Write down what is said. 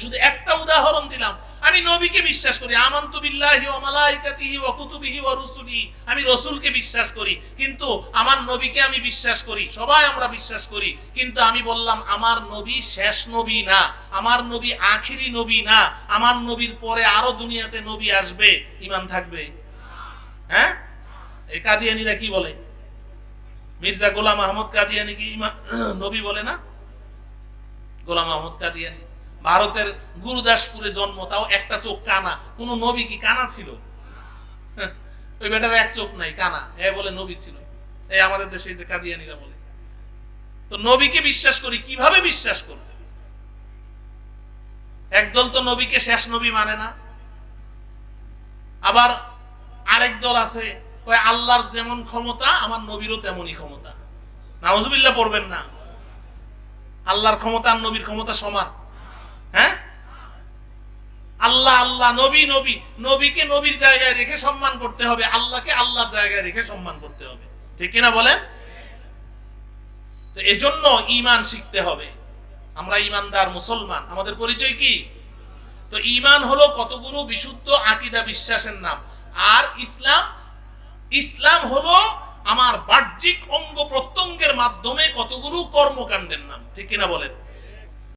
শুধু একটা উদাহরণ দিলাম। আমি নবীকে বিশ্বাস করি, আমানতু বিল্লাহি ওয়া মালাইকাতিহি ওয়া কুতুবিহি ওয়া রুসুলিহি, আমি রাসূলকে বিশ্বাস করি, কিন্তু আমার নবীকে আমি বিশ্বাস করি, সবাই আমরা বিশ্বাস করি, কিন্তু আমি বললাম আমার নবী শেষ নবী না, আমার নবী আখিরি নবী না, আমার নবীর পরে আরো দুনিয়াতে নবী আসবে, ঈমান থাকবে? হ্যাঁ, এই কাদিয়ানীরা কি বলে? মির্জা গোলাম আহমদ কাদিয়ানী কি নবী বলে না? গোলাম আহমদ কাদিয়ানী ভারতের গুরুদাসপুরে জন্ম, তাও একটা চোখ কানা। কোন নবী কি কানা ছিল? ওই বেটার এক চোখ নাই, কানা, এ বলে নবী ছিল। এই আমাদের দেশে যে কাদিয়ানীরা বলে। তো নবীকে বিশ্বাস করি, কিভাবে বিশ্বাস করবে? একদল তো নবীকে শেষ নবী মানে না, আবার আরেক দল আছে কয় আল্লাহর যেমন ক্ষমতা আমার নবীরও তেমনই ক্ষমতা। নাউজুবিল্লাহ পড়বেন না। আল্লাহর ক্ষমতা আর নবীর ক্ষমতা সমান? হ্যাঁ, আল্লাহ আল্লাহ, নবী নবী, নবীকে নবীর জায়গায় রেখে সম্মান করতে হবে, আল্লাহকে আল্লাহর জায়গায় রেখে সম্মান করতে হবে, ঠিক কিনা বলেন? তো এজন্য ঈমান শিখতে হবে। আমরা ঈমানদার মুসলমান, আমাদের পরিচয় কি? তো ঈমান হলো কতগুলো বিশুদ্ধ আকীদা বিশ্বাসের নাম। আর ইসলাম, ইসলাম হলো আমার বাহ্যিক অঙ্গ প্রত্যঙ্গের মাধ্যমে কতগুলো কর্মকাণ্ডের নাম, ঠিক কিনা বলেন?